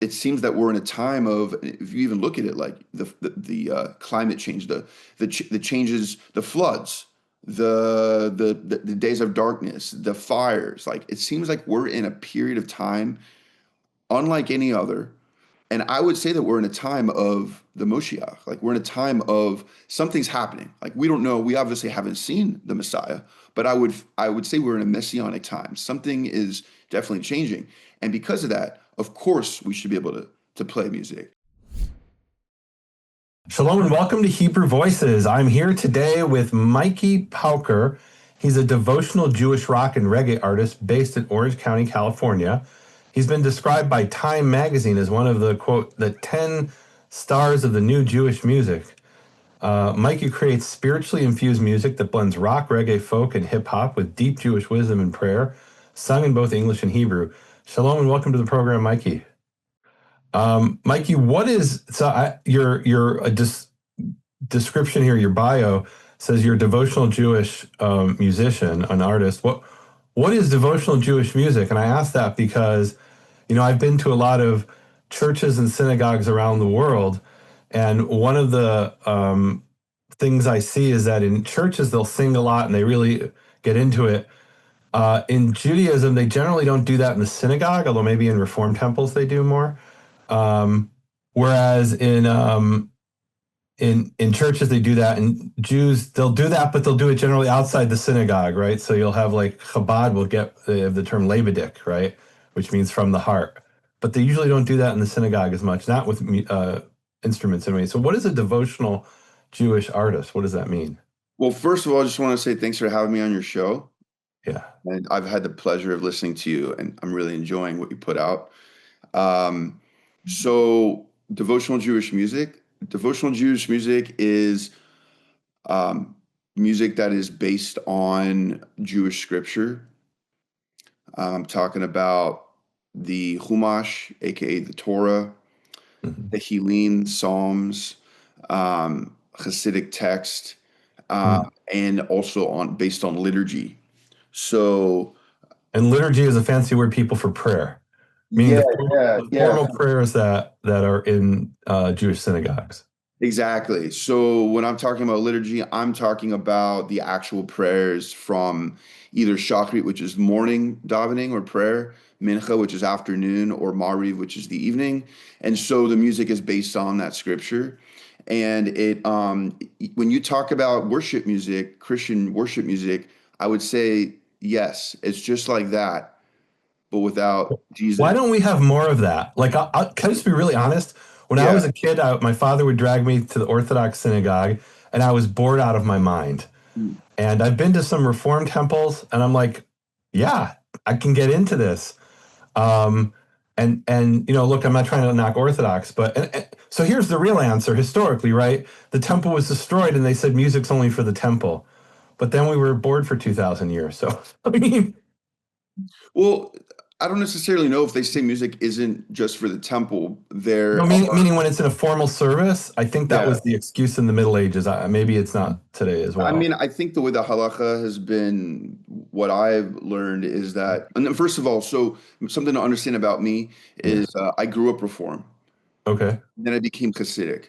it seems that we're in a time of, if you even look at it, like the climate change, the changes, the floods, the days of darkness, the fires. Like it seems like we're in a period of time unlike any other. And I would say that we're in a time of the Moshiach. Like we're in a time of something's happening. Like we don't know. We obviously haven't seen the Messiah, but I would say we're in a messianic time. Something is definitely changing. And because of that, of course, we should be able to play music. Shalom and welcome to Hebrew Voices. I'm here today with Mikey Pauker. He's a devotional Jewish rock and reggae artist based in Orange County, California. He's been described by Time magazine as one of the, quote, the 10 stars of the new Jewish music. Mikey creates spiritually infused music that blends rock, reggae, folk, and hip hop with deep Jewish wisdom and prayer, sung in both English and Hebrew. Shalom and welcome to the program, Mikey. Mikey, what is your description here? Your bio says you're a devotional Jewish musician, an artist. What is devotional Jewish music? And I ask that because, I've been to a lot of churches and synagogues around the world, and one of the things I see is that in churches they'll sing a lot and they really get into it. In Judaism, they generally don't do that in the synagogue, although maybe in Reform temples they do more. Whereas in churches they do that, and Jews, they'll do that, but they'll do it generally outside the synagogue, right? So you'll have like Chabad will get the term lebedik, right? Which means from the heart. But they usually don't do that in the synagogue as much, not with instruments anyway. So what is a devotional Jewish artist? What does that mean? Well, first of all, I just want to say thanks for having me on your show. Yeah. And I've had the pleasure of listening to you, and I'm really enjoying what you put out. So devotional Jewish music is music that is based on Jewish scripture. I'm talking about the Chumash, aka the Torah, the Hilin, Psalms, Hasidic text, and also based on liturgy. And liturgy is a fancy word, people, for prayer. Meaning the formal prayers that are in Jewish synagogues. Exactly. So when I'm talking about liturgy, I'm talking about the actual prayers from either Shachrit, which is morning davening or prayer, Mincha, which is afternoon, or Mariv, which is the evening. And so the music is based on that scripture. And when you talk about worship music, Christian worship music, I would say, yes, it's just like that, but without Jesus. Why don't we have more of that? Like, can I just be really honest? When I was a kid, my father would drag me to the Orthodox synagogue, and I was bored out of my mind. And I've been to some Reform temples, and I'm like, yeah, I can get into this. Look, I'm not trying to knock Orthodox, but so here's the real answer. Historically, right? The temple was destroyed, and they said music's only for the temple. But then we were bored for 2,000 years. So, I mean... Well, I don't necessarily know if they say music isn't just for the temple. Meaning when it's in a formal service, I think that was the excuse in the Middle Ages. Maybe it's not today as well. I mean, I think the way the halacha has been, what I've learned is that, and then first of all, so something to understand about me is I grew up Reform. Okay. Then I became Hasidic.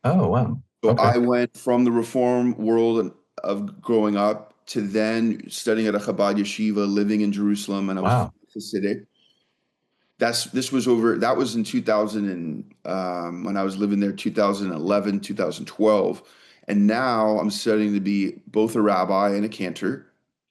Oh, wow. So okay. I went from the Reform world of growing up to then studying at a Chabad yeshiva, living in Jerusalem, and I was Hasidic. That was in 2000 when I was living there, 2011, 2012. And now I'm studying to be both a rabbi and a cantor.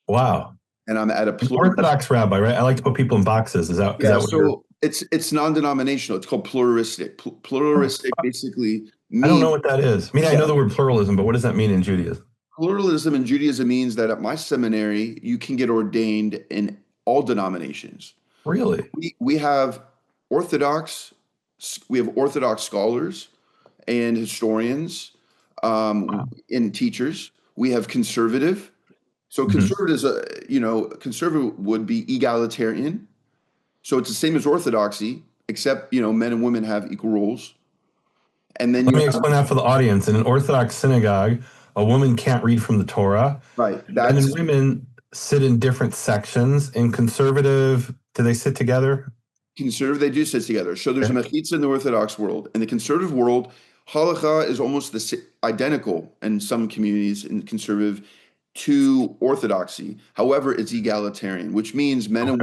Wow. And I'm at an Orthodox rabbi, right? I like to put people in boxes. Is that what so it's non-denominational. It's called pluralistic. Pluralistic basically means, I don't know what that is. I mean, I know the word pluralism, but what does that mean in Judaism? Pluralism in Judaism means that at my seminary, you can get ordained in all denominations. Really? We have Orthodox scholars and historians and teachers. We have conservative. So conservative conservative would be egalitarian. So it's the same as Orthodoxy, except, men and women have equal roles. And then let me explain that for the audience. In an Orthodox synagogue, a woman can't read from the Torah. Right. And then women sit in different sections. In conservative, do they sit together? Conservative, they do sit together. So there's a Okay. mechitza in the Orthodox world. In the conservative world, halacha is almost identical in some communities in conservative to orthodoxy. However, it's egalitarian, which means Okay. men and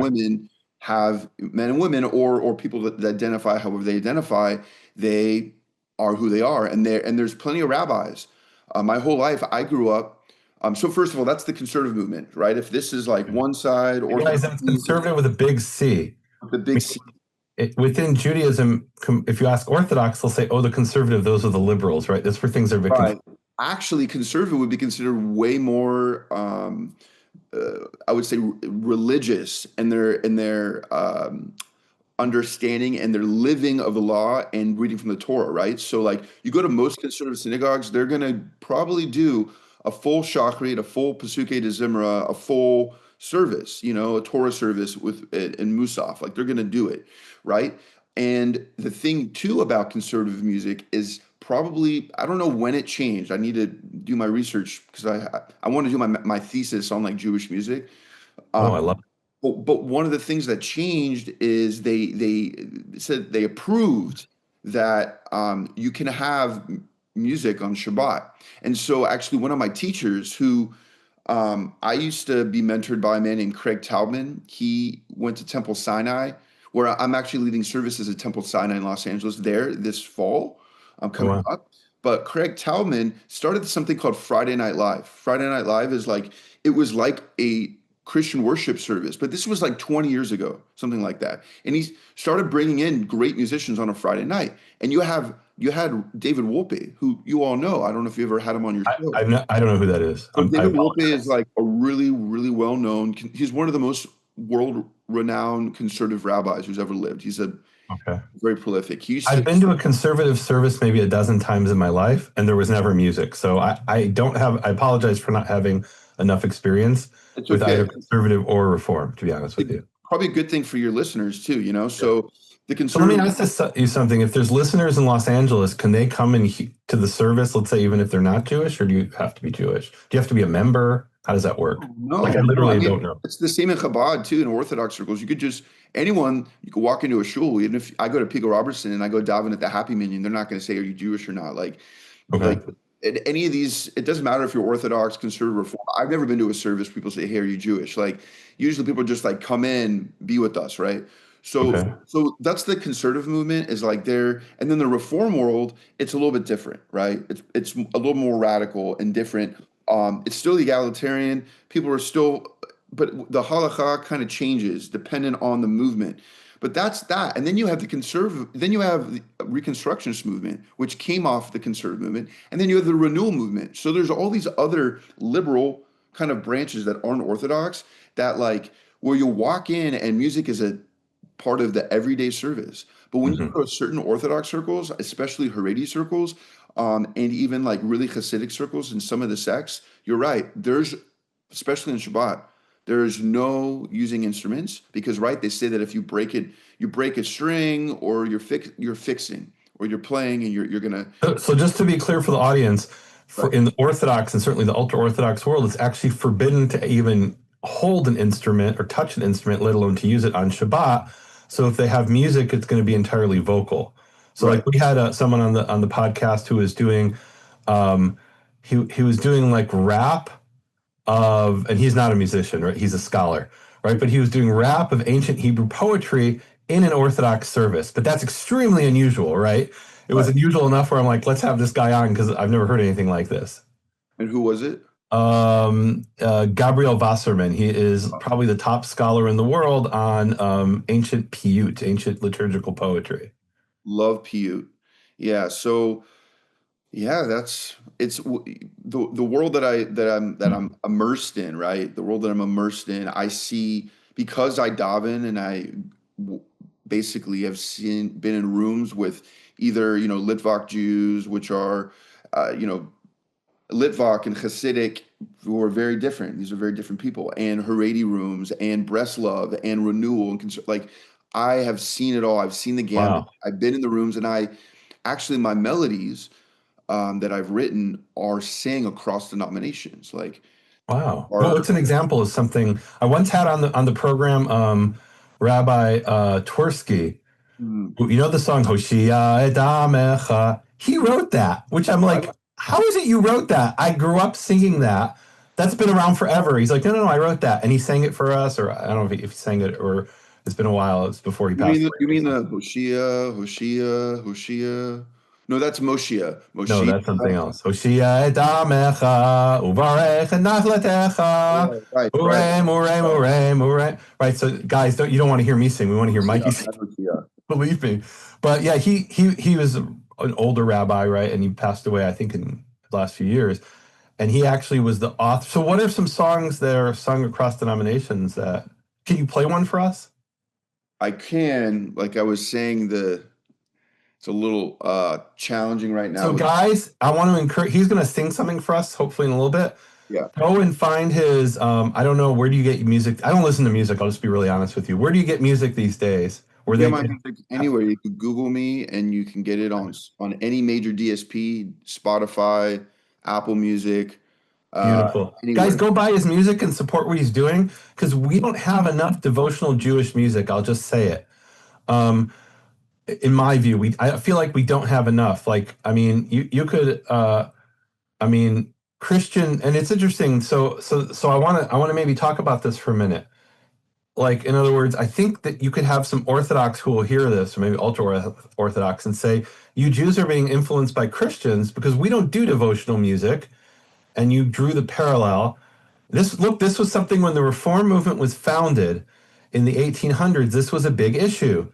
women or people that identify however they identify, they are who they are. And there's plenty of rabbis. My whole life, I grew up. So first of all, that's the conservative movement, right? If this is like one side, You guys, that's orthodoxy, conservative with a big C. the I big mean, within Judaism, if you ask Orthodox, they'll say, "Oh, the conservative, those are the liberals," right? That's where things are a bit Right. confusing. Actually, conservative would be considered way more, I would say, religious in their understanding and their living of the law and reading from the Torah, right? So, like, you go to most conservative synagogues, they're going to probably do a full shachrit, a full Pesukei de Zimra, a full service, a Torah service with in Musaf. Like, they're going to do it, right? And the thing too about conservative music is probably I don't know when it changed. I need to do my research because I want to do my thesis on like Jewish music. Oh, I Um, love but one of the things that changed is they said they approved that you can have music on Shabbat. And so actually one of my teachers who I used to be mentored by a man named Craig Taubman. He went to Temple Sinai, where I'm actually leading services at Temple Sinai in Los Angeles there this fall. I'm it. Oh, coming wow. up. But Craig Taubman started something called Friday Night Live. Friday Night Live is like, it was like a Christian worship service, but this was like 20 years ago, something like that. And he started bringing in great musicians on a Friday night. And you had David Wolpe, who you all know. I don't know if you ever had him on your show. I don't know who that is. So I David Wolpe is apologize. like a really, really well-known. He's one of the most world-renowned conservative rabbis who's ever lived. He's a Okay. very prolific. He used I've to. been to a conservative service maybe a dozen times in my life, and there was never music. So I don't have, I apologize for not having enough experience It's with either okay. conservative or reform, to be honest with you. Probably a good thing for your listeners too. Yeah. So the So let me conservative. ask you something. If there's listeners in Los Angeles, can they come to the service, let's say, even if they're not Jewish, or do you have to be Jewish? Do you have to be a member? How does that work? Like, I No. I literally mean, don't know. it's the same in Chabad too in Orthodox circles. You could just anyone. You could walk into a shul. Even if I go to Pico Robertson and I go daven at the Happy Minion, they're not going to say, "Are you Jewish or not?" Like Okay. at any of these, it doesn't matter if you're Orthodox, conservative, reform. I've never been to a service. People say, "Hey, are you Jewish?" Like usually people just like come in, be with us, right? So Okay. so that's the conservative movement is like there, and then the reform world, it's a little bit different, right? It's a little more radical and different. It's still egalitarian. People are still, but the halakha kind of changes depending on the movement. But that's that. And then you have the conservative, then you have the Reconstructionist movement, which came off the conservative movement. And then you have the renewal movement. So there's all these other liberal kind of branches that aren't orthodox that like where you walk in and music is a part of the everyday service. But when you Hmm. go to certain orthodox circles, especially Haredi circles, and even like really Hasidic circles in some of the sects, you're right. There's, especially in Shabbat, there's no using instruments because, right, they say that if you break it, you break a string or you're fixing or you're playing and you're gonna. So just to be clear for the audience, Right. in the Orthodox and certainly the ultra-Orthodox world, it's actually forbidden to even hold an instrument or touch an instrument, let alone to use it on Shabbat. So if they have music, it's going to be entirely vocal. So like Right. we had someone on the podcast who was doing, um, he was doing like rap and he's not a musician, right? He's a scholar, right? But he was doing rap of ancient Hebrew poetry in an Orthodox service. But that's extremely unusual, right? It was Right. unusual enough where I'm like, let's have this guy on because I've never heard anything like this. And who was it? Gabriel Wasserman. He is probably the top scholar in the world on ancient Piyut, ancient liturgical poetry. Love Piyut. Yeah. So yeah, the world that I'm immersed in, right? The world that I'm immersed in, I see because I daven and w- basically have been in rooms with either, Litvak Jews, which are, you know, Litvak and Hasidic, who are very different. These are very different people, and Haredi rooms, and Breslov, and Renewal, and like I have seen it all. I've seen the gambit. Wow. I've been in the rooms, and I actually my melodies that I've written are sang across denominations. Like Wow. are What's an example of something I once had on the program? Rabbi Twersky, Mm. you know the song Hoshia Edamecha? He wrote that, which I'm I, like, how is it you wrote that? I grew up singing that. That's been around forever. He's like, no, no, no, I wrote that. And he sang it for us, or I don't know if he sang it or it's been a while. It's before he passed away you or mean something. the Hoshea? No, that's Moshia. No, Moshia. that's something else. Hoshia Edamecha, Uvarech Nachlatecha, Right, right. Murray, Murray, Murray, Murray. Right. So guys, you don't want to hear me sing. We want to hear Mikey Moshia, sing. not Hoshea. Believe me. But yeah, he was an older rabbi, right? And he passed away, I think, in the last few years. And he actually was the author. So what are some songs that are sung across denominations that can you play one for us? I can, like I was saying, it's a little challenging right now So with guys, I want to encourage he's gonna sing something for us, hopefully in a little bit. yeah. Go and find his I don't know, where do you get your music? I don't listen to music, I'll just be really honest with you. Where do you get music these days? You Where get they my can music anywhere. You can Google me and you can get it on any major DSP, Spotify, Apple Music, uh, Beautiful. Guys, anywhere. go buy his music and support what he's doing because we don't have enough devotional Jewish music. I'll just say it. Um, in my view, I feel like we don't have enough. Like, I mean, you could I mean, Christian, and it's interesting. So I want to maybe talk about this for a minute. Like, in other words, I think that you could have some Orthodox who will hear this, or maybe ultra Orthodox, and say, you Jews are being influenced by Christians because we don't do devotional music. And you drew the parallel. This was something when the Reform movement was founded in the 1800s. This was a big issue.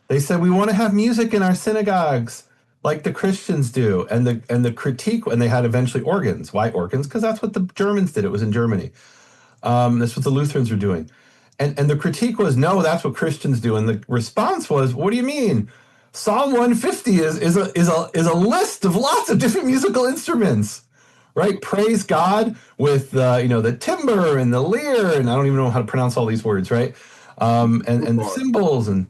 They said we want to have music in our synagogues like the Christians do, and the critique, and they had eventually organs. Why organs? Because that's what the Germans did. It was in Germany. That's what the Lutherans were doing, and the critique was no, that's what Christians do, and the response was, what do you mean? Psalm 150 is a list of lots of different musical instruments, right? Praise God with the timbre and the lyre, and I don't even know how to pronounce all these words, right? And the cymbals and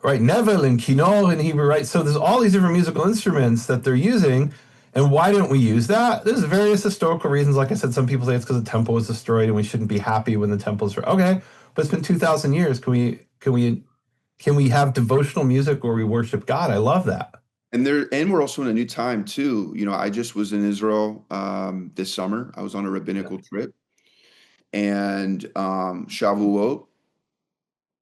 right, Nevel and Kinol in Hebrew, right? So there's all these different musical instruments that they're using. And why don't we use that? There's various historical reasons. Like I said, some people say it's because the temple was destroyed and we shouldn't be happy when the temple's okay. But it's been 2,000 years. Can we have devotional music where we worship God? I love that. And we're also in a new time too. I just was in Israel this summer. I was on a Yeah. rabbinical trip, and Shavuot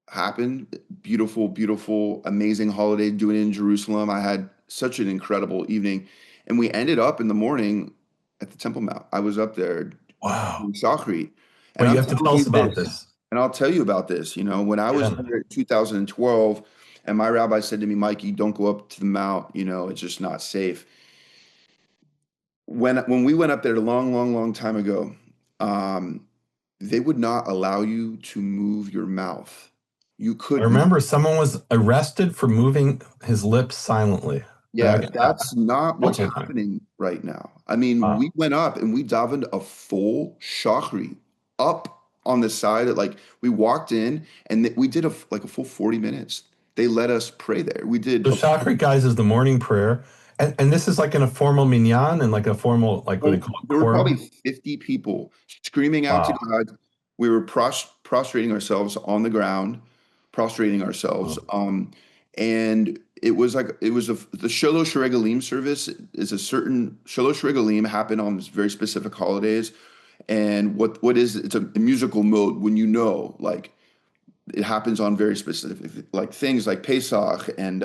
happened. Beautiful, beautiful, amazing holiday doing it in Jerusalem. I had such an incredible evening, and we ended up in the morning at the Temple Mount. I was up there Wow. in Shachrit, and Wait, you I'm have to telling tell us you about this, this. and I'll tell you about this. When I was Yeah. there in 2012, and my rabbi said to me, "Mikey, don't go up to the Mount. It's just not safe." When we went up there a long, long, long time ago, um, they would not allow you to move your mouth. You I could remember someone was arrested for moving his lips silently Yeah, back in that's not what's Elton time. happening right now. I mean, Wow. we went up and we davened a full shachri up on the side. Like we walked in and we did like a full 40 minutes. They let us pray there. We did So a Shachrit, guys, is the morning prayer. And this is like in a formal minyan and like a formal, like what do they full, call it, there were probably quorum? 50 people screaming out to Wow. God. We were prostrating ourselves on the ground, prostrating ourselves. Wow. And the Shalosh Regalim service is a certain Shalosh Regalim happen on very specific holidays. And it's a musical mode when like it happens on very specific like things like Pesach and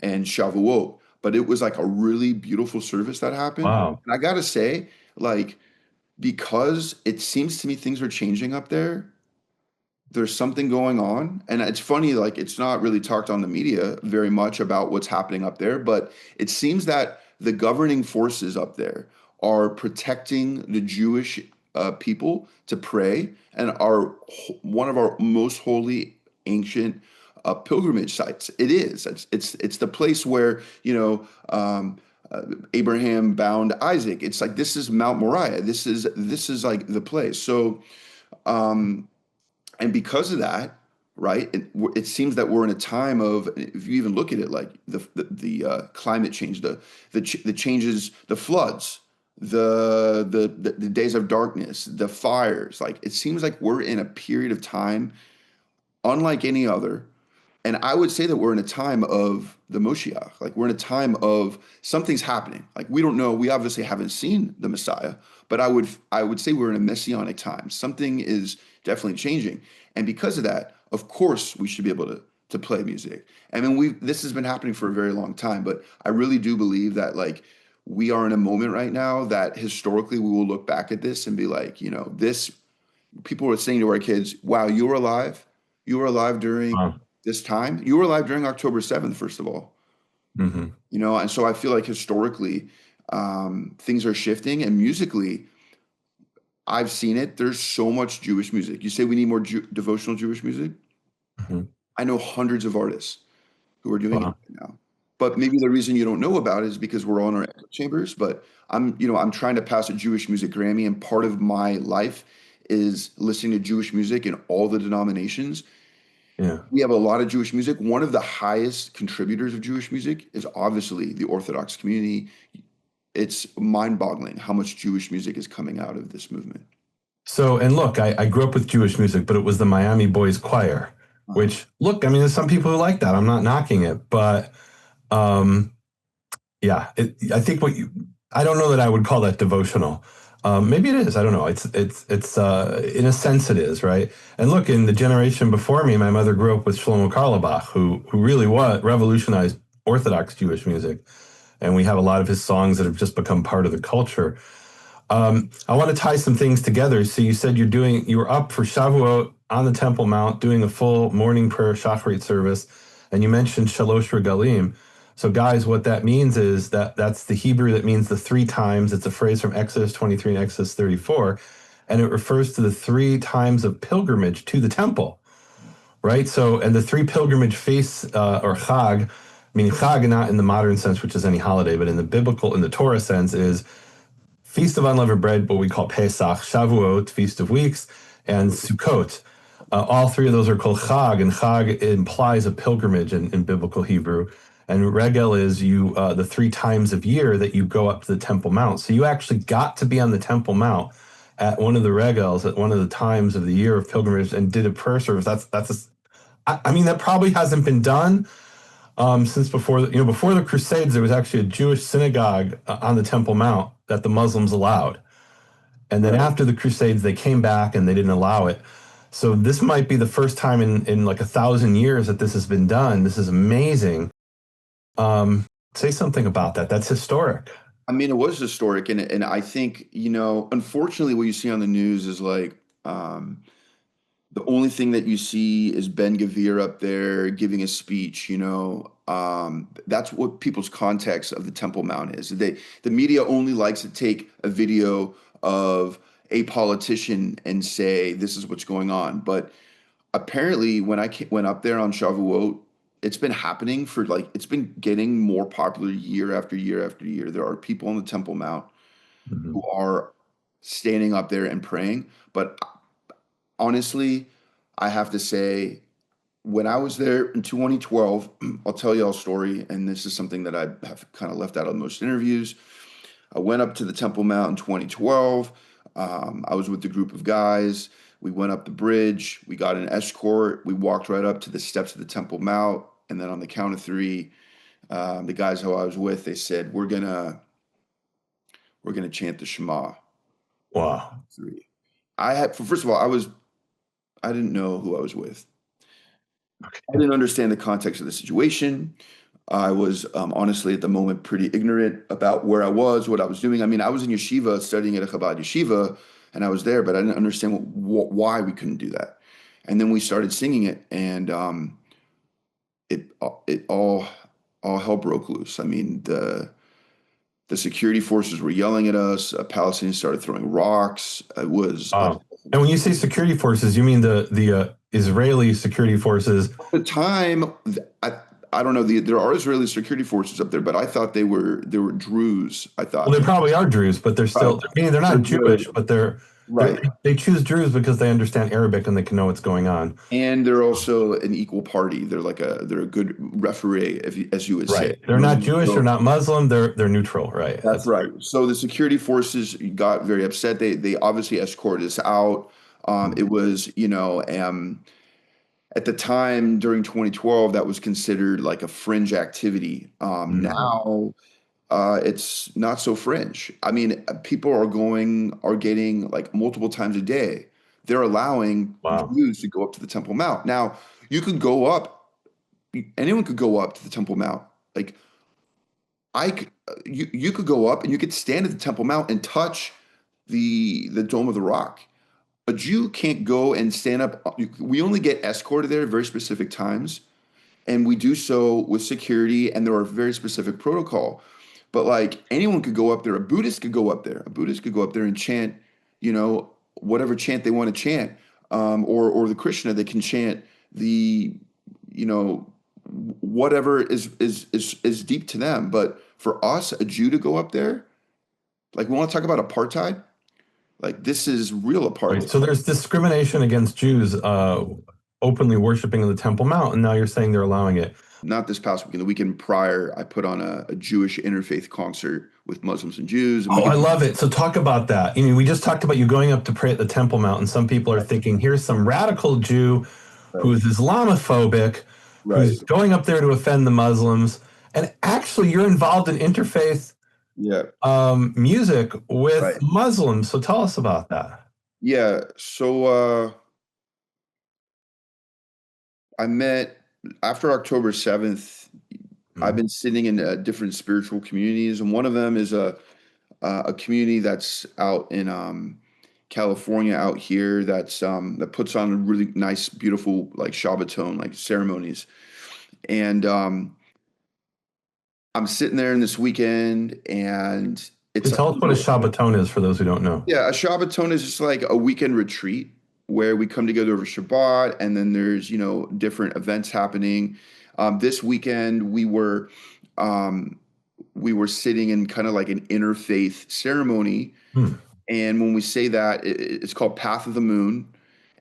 Shavuot. But it was like a really beautiful service that happened. Wow. And I gotta say, like, because it seems to me things are changing up there, there's something going on. And it's funny, like, it's not really talked on the media very much about what's happening up there, but it seems that the governing forces up there are protecting the Jewish people to pray and are one of our most holy ancient pilgrimage sites. It is. It's the place where Abraham bound Isaac. It's like this is Mount Moriah. This is like the place. So um, and because of that, right, it seems that we're in a time of, if you even look at it, like the climate change, the changes, the floods, the days of darkness, the fires. Like it seems like we're in a period of time unlike any other. And I would say that we're in a time of the Moshiach. Like we're in a time of something's happening. Like we don't know. We obviously haven't seen the Messiah, but I would say we're in a messianic time. Something is definitely changing. And because of that, of course, we should be able to play music. I mean, this has been happening for a very long time, but I really do believe that like we are in a moment right now that historically we will look back at this and be like, this people were saying to our kids, wow, you were alive. You were alive during Wow. this time. You were alive during October 7th, first of all. Hmm. And so I feel like historically, things are shifting and musically, I've seen it. There's so much Jewish music. You say we need more devotional Jewish music? Hmm. I know hundreds of artists who are doing it Wow. right now. But maybe the reason you don't know about it is because we're all in our echo chambers. But I'm trying to pass a Jewish music Grammy, and part of my life is listening to Jewish music in all the denominations. Yeah. We have a lot of Jewish music. One of the highest contributors of Jewish music is obviously the Orthodox community. It's mind-boggling how much Jewish music is coming out of this movement. So, and look, I grew up with Jewish music, but it was the Miami Boys Choir, Uh-huh. which, look, I mean, there's some people who like that. I'm not knocking it, but um, yeah, I think I don't know that I would call that devotional. Maybe it is. I don't know. It's in a sense it is, right? And look, in the generation before me, my mother grew up with Shlomo Carlebach, who really revolutionized Orthodox Jewish music. And we have a lot of his songs that have just become part of the culture. I want to tie some things together. So you said you were up for Shavuot on the Temple Mount doing a full morning prayer Shacharit service, and you mentioned Shalosh Regalim. So guys, what that means is that's the Hebrew that means the three times. It's a phrase from Exodus 23 and Exodus 34, and it refers to the three times of pilgrimage to the temple, right? So, and the three pilgrimage feasts, or Chag, meaning Chag not in the modern sense, which is any holiday, but in the Torah sense is Feast of Unleavened Bread, what we call Pesach, Shavuot, Feast of Weeks, and Sukkot. All three of those are called Chag, and Chag implies a pilgrimage in biblical Hebrew. And Regel is the three times of year that you go up to the Temple Mount. So you actually got to be on the Temple Mount at one of the Regels, at one of the times of the year of pilgrimage, and did a prayer service. I mean, that probably hasn't been done since before the Crusades. There was actually a Jewish synagogue on the Temple Mount that the Muslims allowed, and then Right. after the Crusades, they came back and they didn't allow it. So this might be the first time in like 1,000 years that this has been done. This is amazing. Say something about that. That's historic. I mean, it was historic, and I think, unfortunately, what you see on the news is like the only thing that you see is Ben Gavir up there giving a speech. That's what people's context of the Temple Mount is. The media only likes to take a video of a politician and say this is what's going on. But apparently, when went up there on Shavuot, it's been happening for like it's been getting more popular year after year after year. There are people on the Temple Mount Mhm. who are standing up there and praying. But honestly, I have to say, when I was there in 2012, I'll tell you a story, and this is something that I have kind of left out of most interviews. I went up to the Temple Mount in 2012. I was with a group of guys. We went up the bridge. We got an escort. We walked right up to the steps of the Temple Mount, and then on the count of three, the guys who I was with, they said, "We're gonna chant the Shema." Wow. Three. First of all, I didn't know who I was with. I didn't understand the context of the situation. I was honestly at the moment pretty ignorant about where I was, what I was doing. I mean, I was in yeshiva studying at a Chabad yeshiva, and I was there, but I didn't understand why we couldn't do that. And then we started singing it, and it all hell broke loose. I mean, the security forces were yelling at us. Palestinians started throwing rocks. It was And when you say security forces, you mean the Israeli security forces? at the time. I don't know. There are Israeli security forces up there, but I thought they were Druze. I Well, thought. they probably are Druze, but they're Right. still, meaning they're not Jewish, but they're Right. They choose Druze because they understand Arabic and they can know what's going on. And they're also an equal party. They're a good referee, as you would say. Right. They're not Jewish, they're So not Muslim, they're neutral, right? that's That's right. So the security forces got very upset. They obviously escorted us out. It was, at the time during 2012, that was considered like a fringe activity. Mhm. Now it's not so fringe. I mean, people are getting like multiple times a day. They're allowing Wow. Jews to go up to the Temple Mount. Now, you could go up, anyone could go up to the Temple Mount. Like you could go up and you could stand at the Temple Mount and touch the Dome of the Rock. A Jew can't go and stand up. We only get escorted there at very specific times, and we do so with security, and there are very specific protocol. But like anyone could go up there. A Buddhist could go up there. A Buddhist could go up there and chant, whatever chant they want to chant, or the Krishna, they can chant the, you know, whatever is deep to them. But for us, a Jew to go up there, like we want to talk about apartheid, like this is real Right. apartheid. So there's discrimination against Jews openly worshiping in the Temple Mount, and now you're saying they're allowing it. Not this past weekend, the weekend prior, I put on a Jewish interfaith concert with Muslims and Jews, and we Oh, I could. love it. So talk about that. We just talked about you going up to pray at the Temple Mount, and some people are Right, thinking, here's some radical Jew right, who's Islamophobic, right. who's going up there to offend the Muslims. And actually, you're involved in interfaith Yeah, music with right. Muslims. So tell us about that. Yeah. So I met after October 7th. I've Mhm. been sitting in different spiritual communities, and one of them is a community that's out in California, out here, that puts on really nice, beautiful like Shabbaton like ceremonies. And I'm sitting there in this weekend, and it's Please like, tell us what a Shabbaton is for those who don't know. yeah, a Shabbaton is just like a weekend retreat where we come together over Shabbat, and then there's different events happening. This weekend um, we were sitting in kind of like an interfaith ceremony, Hmm. and when we say that, it's called Path of the Moon.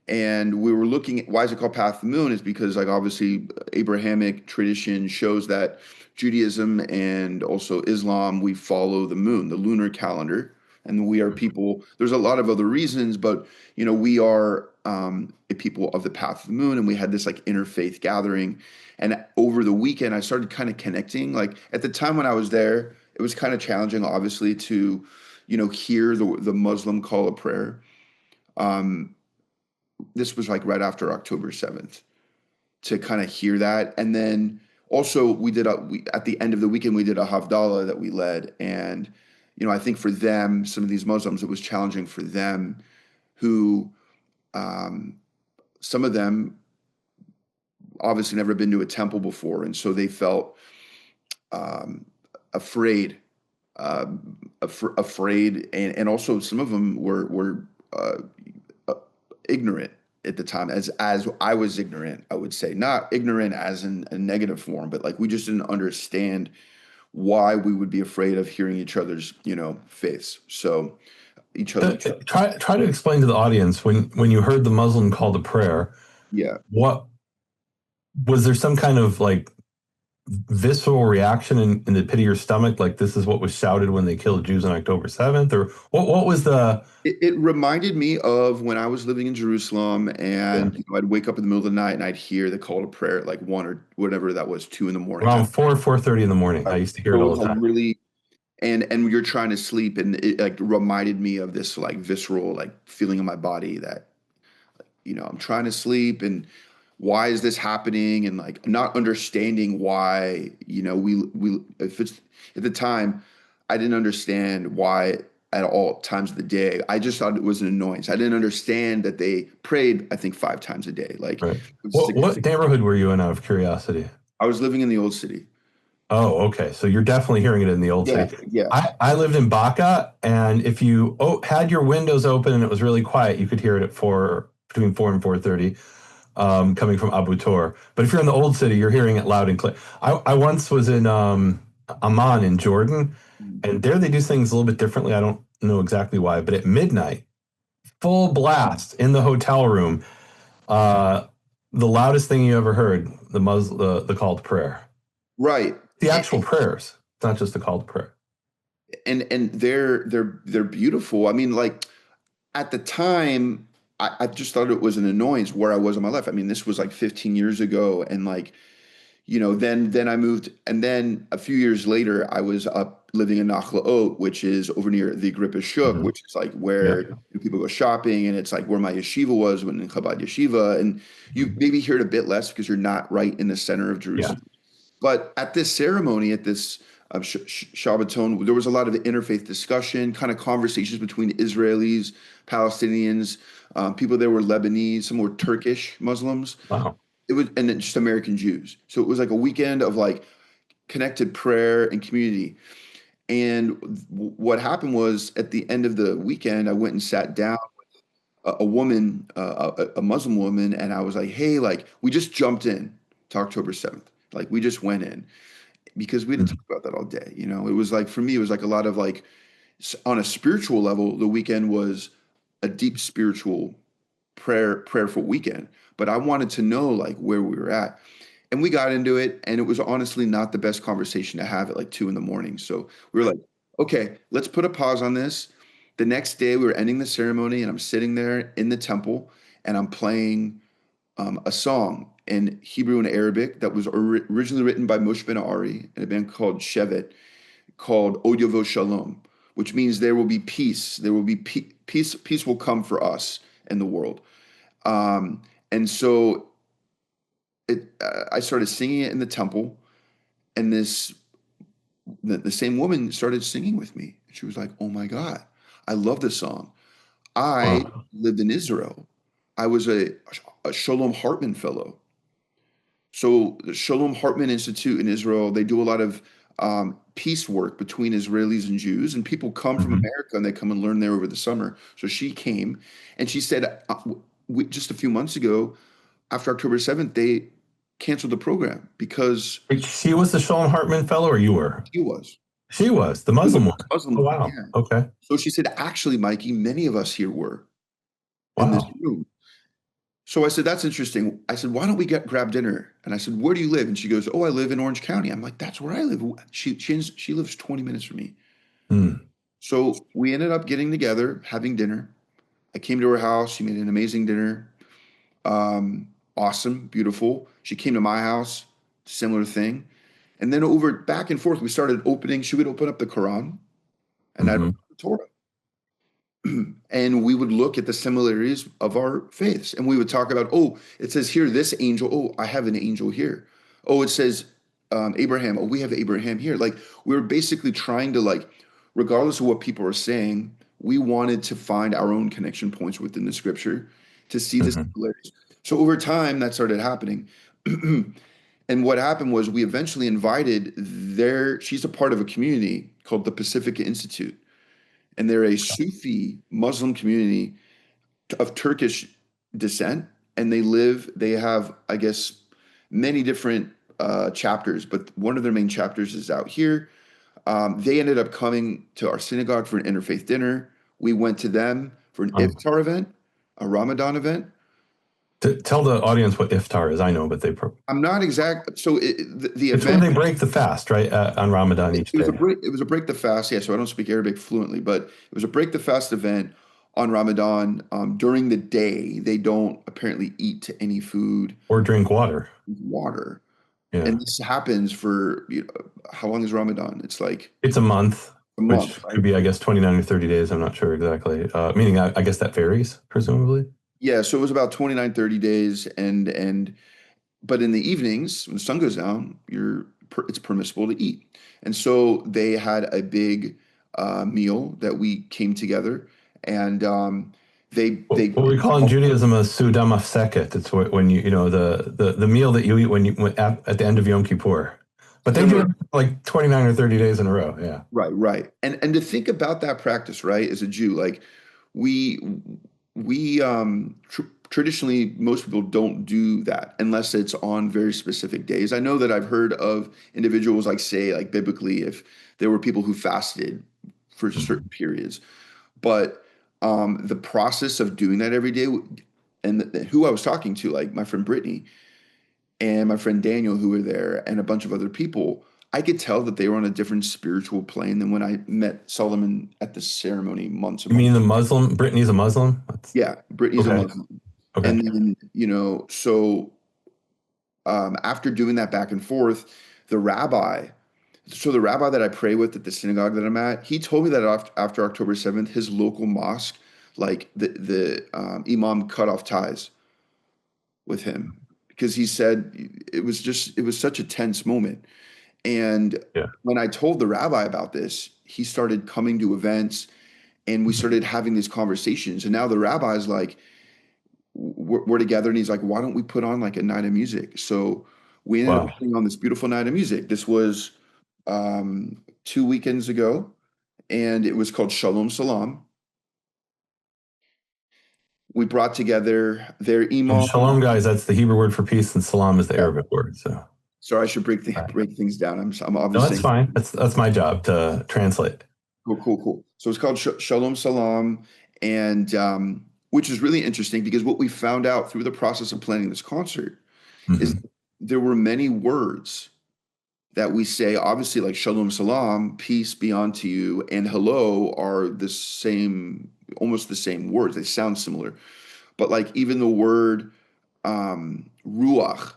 And we were looking at why is it called Path of the Moon is because like obviously Abrahamic tradition shows that Judaism and also Islam, we follow the moon, the lunar calendar, and we are people. There's a lot of other reasons, but we are a people of the path of the moon, and we had this like interfaith gathering. And over the weekend, I started kind of connecting. Like at the time when I was there, it was kind of challenging, obviously, to hear the Muslim call of prayer. Um, this was like right after October 7th to kind of hear that. And then also we at the end of the weekend, we did a Havdalah that we led. And, I think for them, some of these Muslims, it was challenging for them who, um, some of them obviously never been to a temple before. And so they felt um, afraid, afraid. And also some of them were uh, ignorant at the time, as I was ignorant, I would say. Not ignorant as in a negative form, but like we just didn't understand why we would be afraid of hearing each other's faiths. So each other. Try to explain to the audience when you heard the Muslim call to prayer, Yeah. what was there some kind of like visceral reaction in the pit of your stomach, like this is what was shouted when they killed Jews on October 7th, or what was the It reminded me of when I was living in Jerusalem, yeah, and I'd wake up in the middle of the night and I'd hear the call to prayer at like one or whatever that was, 2 in the morning. around 4:30 in the morning? I Right. used to hear So it it all was the like time. really, and you're trying to sleep, and it like reminded me of this like visceral like feeling in my body that I'm trying to sleep, and why is this happening, and like not understanding why we if it's at the time I didn't understand why at all times of the day. I just thought it was an annoyance. I didn't understand that they prayed, I think, 5 times a day. Like Right. it was What significant. neighborhood were you in, out of curiosity? I was living in the old city. Oh, okay. So you're definitely hearing it in the old Yeah, city. yeah. I lived in Baca, and if you had your windows open and it was really quiet, you could hear it at between 4 and 4:30, coming from Abu Tor. But if you're in the old city, you're hearing it loud and clear. I once was in Amman in Jordan, Mm. and there they do things a little bit differently. I don't know exactly why, but at midnight, full blast in the hotel room. Uh, the loudest thing you ever heard, the call to prayer. Right. The actual prayers, it's not just the call to prayer. And they're beautiful. I mean, like at the time, I just thought it was an annoyance where I was in my life. I mean, this was like 15 years ago, and like, then I moved, and then a few years later, I was up living in Nachlaot, which is over near the Agrippa Shuk, Mhm. which is like where Yeah. people go shopping, and it's like where my yeshiva was when in Chabad Yeshiva, and you Mhm. maybe hear it a bit less because you're not right in the center of Yeah. Jerusalem. But at this ceremony, at this Shabbaton, there was a lot of interfaith discussion, kind of conversations between Israelis, Palestinians, people there were Lebanese, some were Turkish Muslims. Wow. It was, and then just American Jews. So it was like a weekend of like connected prayer and community. And what happened was at the end of the weekend, I went and sat down a woman, a Muslim woman, and I was like, hey, like we just jumped in to October 7th. Like we just went in because we didn't Mhm. talk about that all day. It was like for me, it was like a lot of like on a spiritual level, the weekend was a deep spiritual prayerful weekend. But I wanted to know like where we were at. And we got into it, and it was honestly not the best conversation to have at like 2 in the morning. So we were like, okay, let's put a pause on this. The next day, we were ending the ceremony, and I'm sitting there in the temple, and I'm playing a song in Hebrew and Arabic that was originally written by Moshe Ben Ari in a band called Shevet, called Odyovo Shalom, which means there will be peace. There will be peace. Peace will come for us in the world. And so I started singing it in the temple, and the same woman started singing with me. She was like, "Oh my God, I love this song. I Wow. lived in Israel. I was a Shalom Hartman fellow. So the Shalom Hartman Institute in Israel, they do a lot of peace work between Israelis and Jews, and people come from Mhm. America and they come and learn there over the summer. So she came, and she said, just a few months ago, after October 7th, they canceled the program because Wait, she was the Shalom Hartman fellow, or you were? she was. She was the She was a Muslim one. Muslim Oh, woman, wow. yeah. Okay. So she said, actually, Mikey, many of us here were in this Wow. room. So I said, that's interesting. I said, why don't we grab dinner? And I said, where do you live? And she goes, oh, I live in Orange County. I'm like, that's where I live. She lives 20 minutes from me. Hmm. So we ended up getting together, having dinner. I came to her house. She made an amazing dinner. Awesome, beautiful. She came to my house, similar thing. And then over back and forth, we started opening. She would open up the Quran, and I'd open Hmm. up the Torah. And we would look at the similarities of our faiths, and we would talk about, oh, it says here this angel, oh, I have an angel here. Oh, it says Abraham, oh, we have Abraham here. Like we were basically trying to like, regardless of what people are saying, we wanted to find our own connection points within the scripture to see the Hmm. similarities. So over time that started happening. And what happened was we eventually invited she's a part of a community called the Pacifica Institute, and they're a Sufi Muslim community of Turkish descent, and they have, I guess, many different chapters, but one of their main chapters is out here. They ended up coming to our synagogue for an interfaith dinner. We went to them for an iftar event, a Ramadan event. Tell the audience what iftar is. I know, but I'm not exact. So the it's when event, they break the fast, right? On Ramadan each it was a day. break. It was a break the fast. Yeah, so I don't speak Arabic fluently, but it was a break the fast event on Ramadan. During the day, they don't apparently eat any food, Or drink water. water, and Yeah. this happens for how long is Ramadan? It's like It's a month, a month, which right? could be, I guess, 29 or 30 days. I'm not sure exactly. Meaning, I guess that varies, presumably. Yeah, so it was about 29, 30 days, and but in the evenings when the sun goes down, it's permissible to eat. And so they had a big meal that we came together, and they What we call in Judaism a Suda Mafseket. It's when the meal that you eat at the end of Yom Kippur. But they do similar. it like 29 or 30 days in a row. Yeah. Right, right. And to think about that practice, right, as a Jew, like we traditionally most people don't do that unless it's on very specific days. I know that I've heard of individuals like say like biblically if there were people who fasted for certain Mhm. periods, but The process of doing that every day, and who I was talking to, like my friend Brittany and my friend Daniel, who were there, and a bunch of other people, I could tell that they were on a different spiritual plane than when I met Solomon at the ceremony months and You mean months. the Muslim? Brittany's a Muslim? Yeah, Brittany's a Okay. Muslim. Okay. And then, so after doing that back and forth, the rabbi, so the rabbi that I pray with at the synagogue that I'm at, he told me that after October 7th, his local mosque, like the imam cut off ties with him because he said it was such a tense moment. And Yeah. when I told the rabbi about this, he started coming to events and we started having these conversations. And now the rabbi is like, we're together and he's like, why don't we put on like a night of music? So we ended up Wow. putting on this beautiful night of music. This was 2 weekends ago, and it was called Shalom Salam. We brought together their And imam. shalom, guys, that's the Hebrew word for peace, and salam is the Yeah. Arabic word. So, Sorry, I should all right. break things down. I'm No, that's obviously fine. That's my job to translate. cool. So it's called Shalom Salam, and which is really interesting because what we found out through the process of planning this concert is Hmm. there were many words that we say, obviously, like Shalom Salam, peace be unto you, and hello are the same, almost the same words. They sound similar, but like even the word ruach,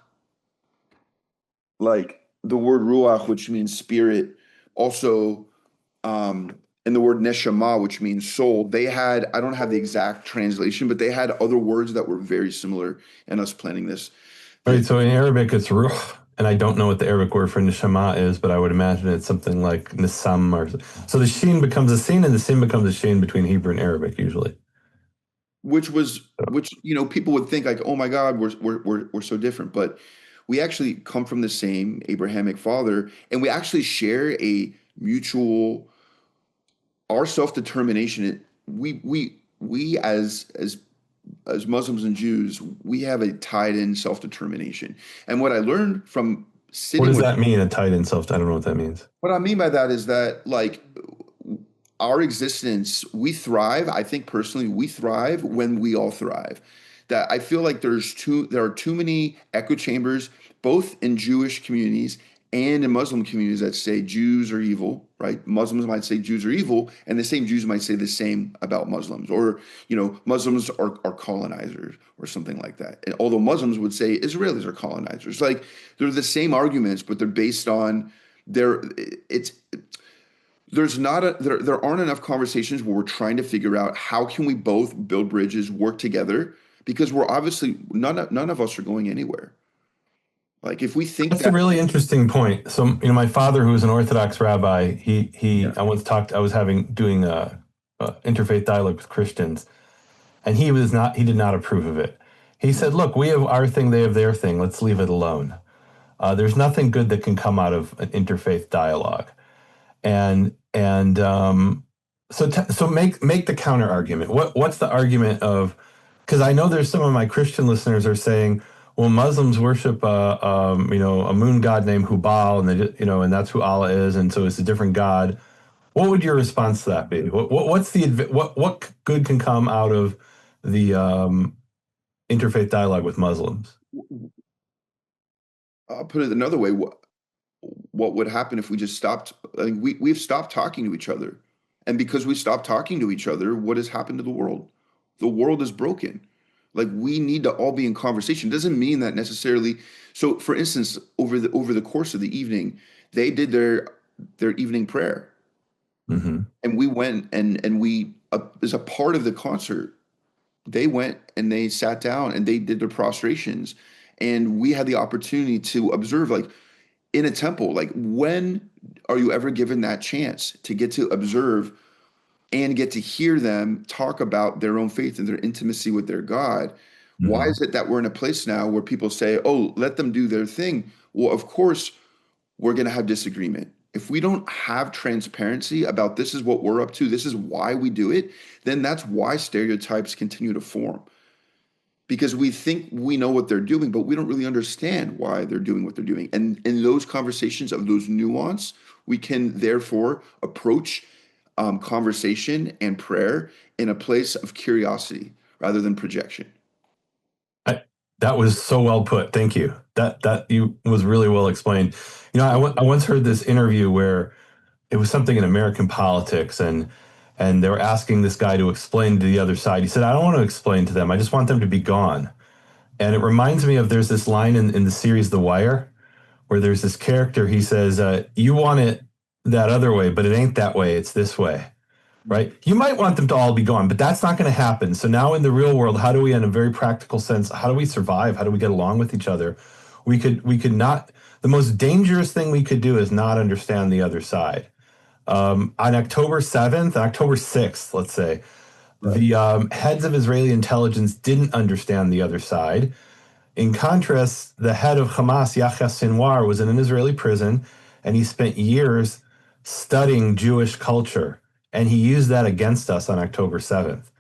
like the word ruach, which means spirit, also, um, and the word neshama, which means soul, they had, I don't have the exact translation, but they had other words that were very similar in us planning this. Right. The, So in Arabic, it's ruh, and I don't know what the Arabic word for neshama is, but I would imagine it's something like nisam or so. The sheen becomes a sin, and the sin becomes a sheen between Hebrew and Arabic usually. which people would think like, oh my God, we're so different, but we actually come from the same Abrahamic father, and we actually share a mutual, our self-determination. We as Muslims and Jews, we have a tied in self-determination. And what I learned from What sitting does with, that mean? A tight end self? I don't know what that means. what I mean by that is that like our existence, we thrive. I think personally, we thrive when we all thrive. That I feel like there are too many echo chambers, both in Jewish communities and in Muslim communities that say Jews are evil, right? Muslims might say Jews are evil, and the same Jews might say the same about Muslims, or Muslims are colonizers or something like that. And although Muslims would say Israelis are colonizers, like they're the same arguments, but they're based on their it's there aren't enough conversations where we're trying to figure out how can we both build bridges, work together, because we're obviously none of us are going anywhere. Like if we think That's a that, really interesting point. So, my father, who was an Orthodox rabbi, yeah, I once talked. I was doing a interfaith dialogue with Christians, and he did not approve of it. He said, "Look, we have our thing, they have their thing. Let's leave it alone. There's nothing good that can come out of an interfaith dialogue." And so make the counter argument. What's the argument of? Because I know there's some of my Christian listeners are saying, well, Muslims worship a moon god named Hubal, and and that's who Allah is, and so it's a different god. What would your response to that be? What good can come out of the interfaith dialogue with Muslims? I'll put it another way. What would happen if we just stopped? Like we've stopped talking to each other, and because we stopped talking to each other, what has happened to the world? The world is broken. Like we need to all be in conversation. It doesn't mean that necessarily. So, for instance, over the course of the evening, they did their evening prayer, Hmm. and we went and we as a part of the concert, they went and they sat down and they did their prostrations, and we had the opportunity to observe, like in a temple. Like when are you ever given that chance to get to observe and get to hear them talk about their own faith and their intimacy with their God? Why Hmm. is it that we're in a place now where people say, oh, let them do their thing? Well, of course, we're going to have disagreement. If we don't have transparency about this is what we're up to, this is why we do it, then that's why stereotypes continue to form. Because we think we know what they're doing, but we don't really understand why they're doing what they're doing. And in those conversations of those nuance, we can therefore approach conversation and prayer in a place of curiosity rather than projection. I, that was so well put. Thank you. That you was really well explained. I once heard this interview where it was something in American politics, and they were asking this guy to explain to the other side. He said, "I don't want to explain to them. I just want them to be gone." And it reminds me of there's this line in the series The Wire where there's this character. He says, "You want it that other way, but it ain't that way. It's this way." Right? You might want them to all be gone, but that's not going to happen. So now in the real world, how do we, in a very practical sense, how do we survive? How do we get along with each other? We could not. The most dangerous thing we could do is not understand the other side. On October 7th, October 6th, let's say, Right. the heads of Israeli intelligence didn't understand the other side. In contrast, the head of Hamas, Yahya Sinwar, was in an Israeli prison, and he spent years studying Jewish culture, and he used that against us on October 7th.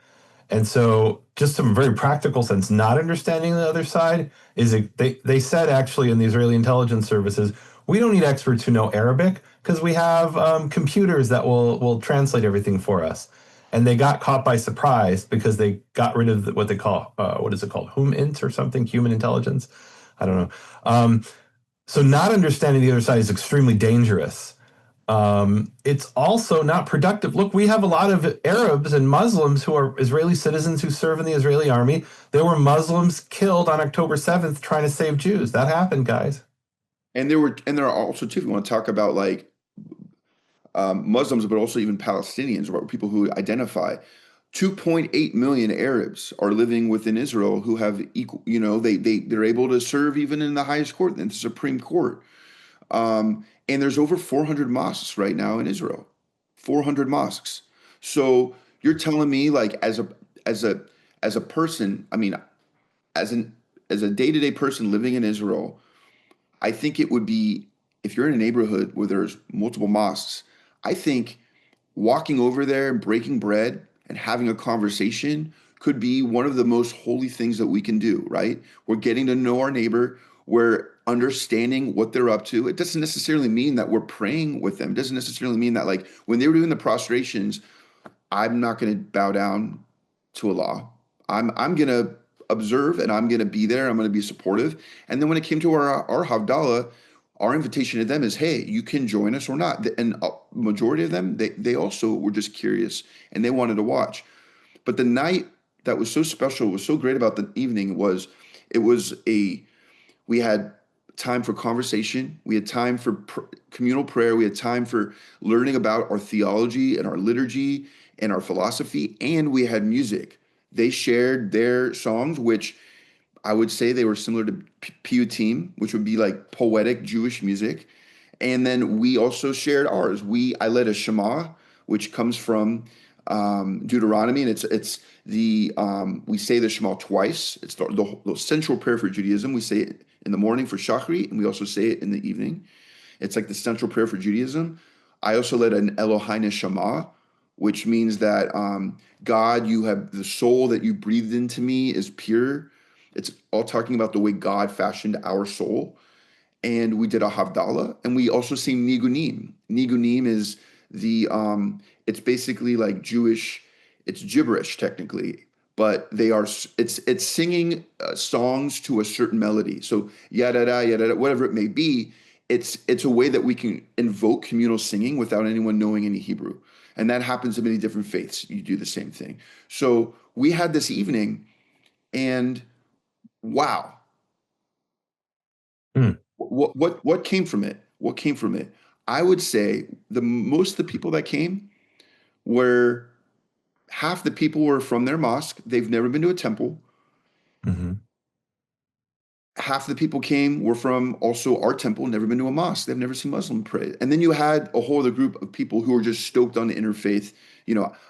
And so, just some very practical sense, not understanding the other side is they said actually in the Israeli intelligence services, we don't need experts who know Arabic because we have computers that will translate everything for us. And they got caught by surprise because they got rid of what they call what is it called, int or something, human intelligence. I don't know. So not understanding the other side is extremely dangerous. It's also not productive. Look, we have a lot of Arabs and Muslims who are Israeli citizens who serve in the Israeli army. There were Muslims killed on October 7th trying to save Jews. That happened, guys. And there are also too, if you want to talk about like Muslims, but also even Palestinians or people who identify. 2.8 million Arabs are living within Israel who have equal, they're able to serve even in the highest court, in the Supreme Court. And there's over 400 mosques right now in Israel. 400 mosques. So you're telling me like as a as a person, I mean, as an as a day-to-day person living in Israel, I think it would be if you're in a neighborhood where there's multiple mosques, I think walking over there and breaking bread and having a conversation could be one of the most holy things that we can do, right? We're getting to know our neighbor, we're understanding what they're up to. It doesn't necessarily mean that we're praying with them. It doesn't necessarily mean that like when they were doing the prostrations, I'm not going to bow down to Allah. I'm going to observe and I'm going to be there. I'm going to be supportive. And then when it came to our Havdalah, our invitation to them is, hey, you can join us or not. And a majority of them, they also were just curious and they wanted to watch. But the night that was so special, was so great about the evening was it was a we had time for conversation. We had time for communal prayer. We had time for learning about our theology and our liturgy and our philosophy. And we had music. They shared their songs, which I would say they were similar to Piyutim, which would be like poetic Jewish music. And then we also shared ours. I led a Shema, which comes from Deuteronomy, and it's the we say the Shema twice. It's the central prayer for Judaism. We say it in the morning for Shachri, and we also say it in the evening. It's like the central prayer for Judaism. I also led an Eloheinu Shema, which means that God, you have the soul that you breathed into me is pure. It's all talking about the way God fashioned our soul. And we did a Havdalah, and we also sing Nigunim. Nigunim is it's basically like Jewish, it's gibberish technically, but it's singing songs to a certain melody. So yada da yada da, whatever it may be, it's a way that we can invoke communal singing without anyone knowing any Hebrew. And that happens in many different faiths. You do the same thing. So we had this evening, and wow, Hmm. what came from it? What came from it? I would say the most of the people that came were half the people were from their mosque. They've never been to a temple. Mm-hmm. Half the people came were from also our temple, never been to a mosque. They've never seen Muslim pray. And then you had a whole other group of people who were just stoked on the interfaith.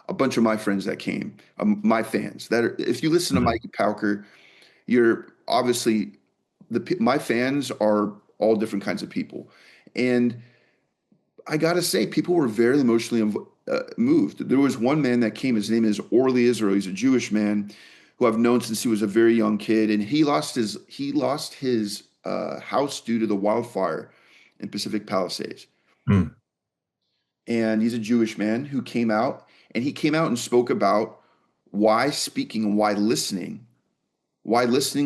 A bunch of my friends that came, my fans that are, if you listen to Mm-hmm. Mikey Pauker, you're obviously my fans are all different kinds of people. And I gotta say, people were very emotionally moved. There was one man that came. His name is Orly Israel. He's a Jewish man who I've known since he was a very young kid, and he lost his house due to the wildfire in Pacific Palisades. Hmm. and he's a Jewish man who came out, and he came out and spoke about why speaking and why listening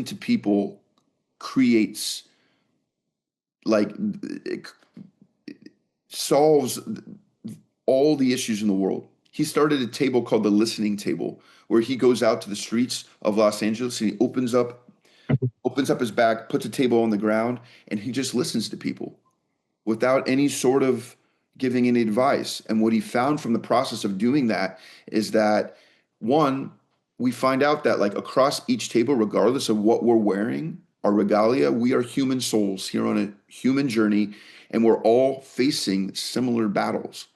to people creates, like, it solves all the issues in the world. He started a table called the Listening Table, where he goes out to the streets of Los Angeles and he opens up his back, puts a table on the ground, and he just listens to people without any sort of giving any advice. And what he found from the process of doing that is that, one, we find out that, like, across each table, regardless of what we're wearing, our regalia, we are human souls here on a human journey, and we're all facing similar battles.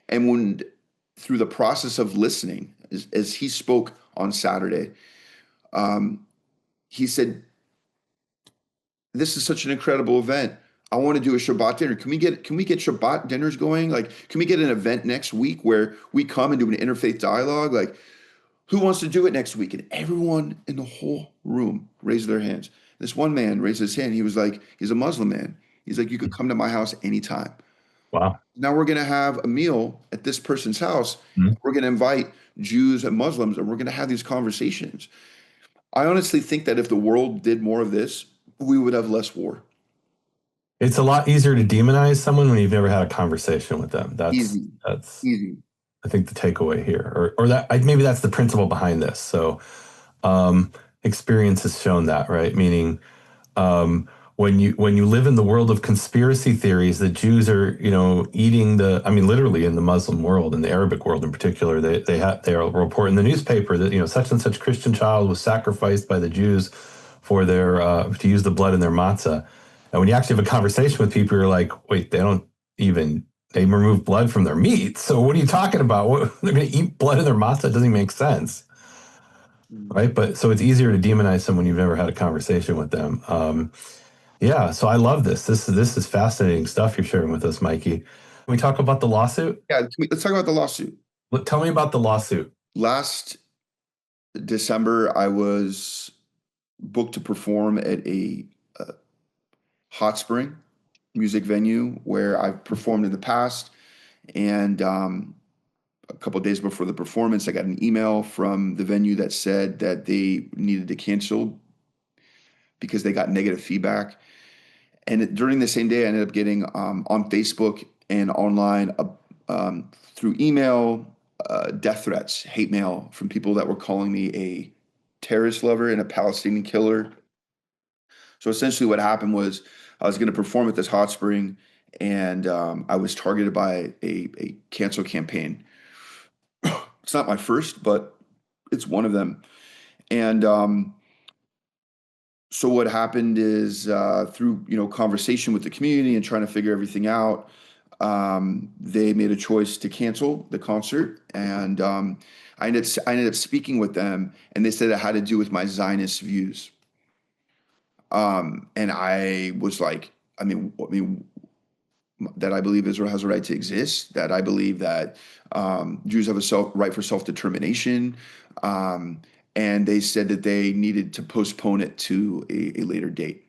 And when through the process of listening, as he spoke on Saturday, um, he said, "This is such an incredible event. I want to do a Shabbat dinner. Can we get Shabbat dinners going? Like, can we get an event next week where we come and do an interfaith dialogue? Like, who wants to do it next week?" And everyone in the whole room raised their hands. This one man raised his hand. He was like, he's a Muslim man. He's like, "You could come to my house anytime." Wow. Now we're going to have a meal at this person's house. Mhm. We're going to invite Jews and Muslims, and we're going to have these conversations. I honestly think that if the world did more of this, we would have less war. It's a lot easier to demonize someone when you've never had a conversation with them. Easy, That's easy. I think the takeaway here, or that maybe that's the principle behind this. So, experience has shown that, right? Meaning, um, when you live in the world of conspiracy theories, that Jews are, eating I mean, literally in the Muslim world, in the Arabic world in particular, they report in the newspaper that such and such Christian child was sacrificed by the Jews for their to use the blood in their matzah. And when you actually have a conversation with people, you're like, wait, they remove blood from their meat. So what are you talking about? They're going to eat blood in their matzah? It doesn't even make sense, right? But so it's easier to demonize someone you've never had a conversation with them. Yeah, so I love this. This is fascinating stuff you're sharing with us, Mikey. Can we talk about the lawsuit? Yeah, let's talk about the lawsuit. Tell me about the lawsuit. Last December, I was booked to perform at a hot spring music venue where I've performed in the past. And a couple of days before the performance, I got an email from the venue that said that they needed to cancel because they got negative feedback. And during the same day, I ended up getting on Facebook and online through email death threats, hate mail from people that were calling me a terrorist lover and a Palestinian killer. So essentially, what happened was I was going to perform at this hot spring, and I was targeted by a cancel campaign. It's not my first, but it's one of them. And so what happened is through conversation with the community and trying to figure everything out, they made a choice to cancel the concert, and I ended up speaking with them, and they said it had to do with my Zionist views. And I was like, I mean, that I believe Israel has a right to exist, that I believe that Jews have a right for self-determination. Um, and they said that they needed to postpone it to a later date.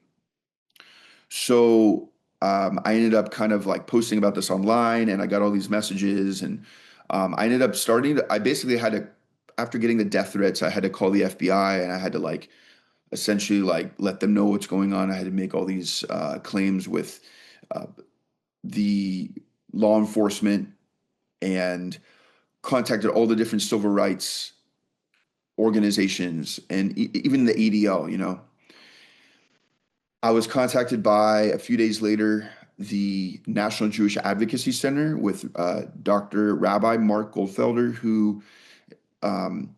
So I ended up kind of like posting about this online, and I got all these messages, and I ended up I basically had to, after getting the death threats, I had to call the FBI, and I had to, like, essentially, like, let them know what's going on. I had to make all these claims with uh, the law enforcement, and contacted all the different civil rights organizations, and even the ADL. I was contacted by, a few days later, the National Jewish Advocacy Center with Dr. Rabbi Mark Goldfelder, who um,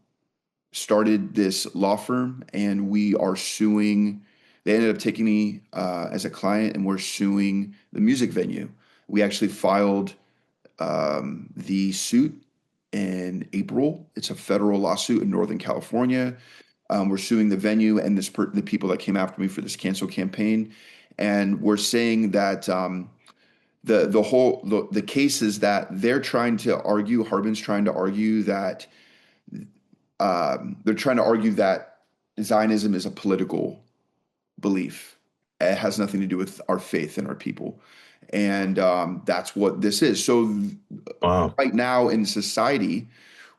started this law firm, and we are suing. They ended up taking me as a client, and we're suing the music venue. We actually filed the suit in April. It's a federal lawsuit in Northern California. We're suing the venue and the people that came after me for this cancel campaign, and we're saying that the case is that they're trying to argue. Harbin's trying to argue that they're trying to argue that Zionism is a political belief. It has nothing to do with our faith and our people. And that's what this is. So Wow. right now in society,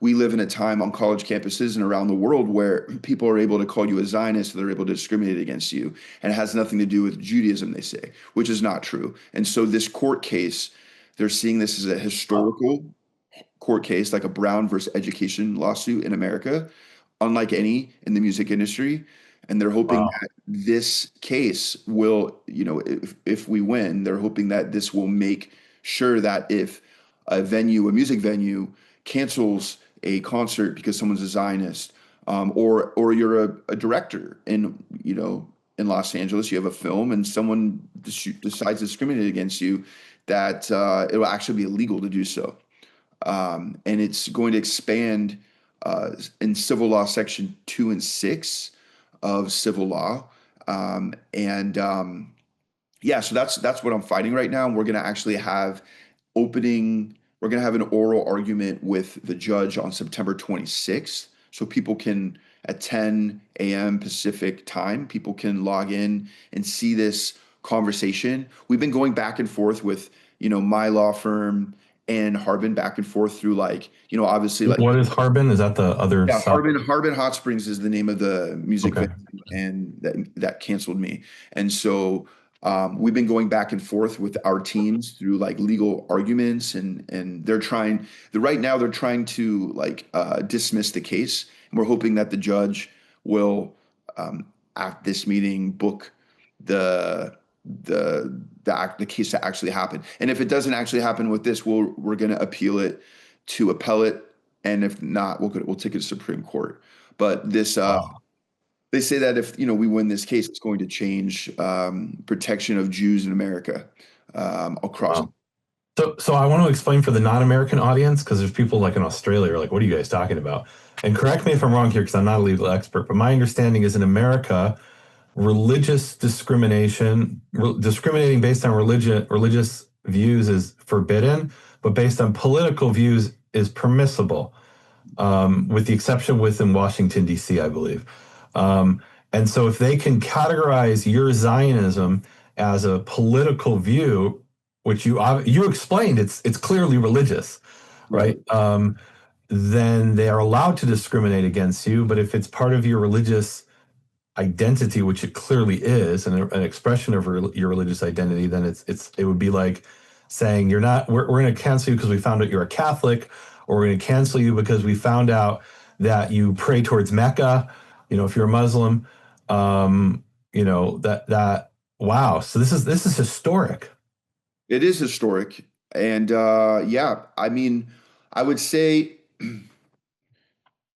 we live in a time on college campuses and around the world where people are able to call you a Zionist, they're able to discriminate against you, and it has nothing to do with Judaism, they say, which is not true. And so this court case, they're seeing this as a historical court case, like a Brown versus Education lawsuit in America, unlike any in the music industry. And they're hoping Wow. that this case will, if we win, they're hoping that this will make sure that if a music venue, cancels a concert because someone's a Zionist, or you're a director in Los Angeles, you have a film and someone decides to discriminate against you, that it will actually be illegal to do so. And it's going to expand in civil law section 2 and 6 of civil law. And Yeah, so that's what I'm fighting right now. And we're going to actually have we're going to have an oral argument with the judge on September 26th. So people can, at 10 a.m. Pacific time, people can log in and see this conversation. We've been going back and forth with, my law firm and Harbin, back and forth through, like, obviously, like, What is Harbin? Is that the other yeah, side? Harbin Hot Springs is the name of the music Okay. venue, and that canceled me. And so we've been going back and forth with our teams through, like, legal arguments, and right now they're trying to, like, dismiss the case, and we're hoping that the judge will, at this meeting, book the the case to actually happen. And if it doesn't actually happen with this, we're going to appeal it to appellate, and if not, we'll take it to Supreme Court. But Wow. they say that if we win this case, it's going to change protection of Jews in America across. Wow. So I want to explain for the non-American audience, because there's people like in Australia who are like, what are you guys talking about? And correct me if I'm wrong here, because I'm not a legal expert, but my understanding is in America, religious discriminating based on religious views is forbidden, but based on political views is permissible, with the exception within Washington, D.C., I believe. Um, and so if they can categorize your Zionism as a political view, which you explained, it's clearly religious, Right. right? Then they are allowed to discriminate against you. But if it's part of your religious identity, which it clearly is, and an expression of your religious identity, then it would be like saying we're going to cancel you because we found out you're a Catholic, or we're going to cancel you because we found out that you pray towards Mecca. If you're a Muslim, that wow. So this is historic. It is historic, and yeah, I mean, I would say,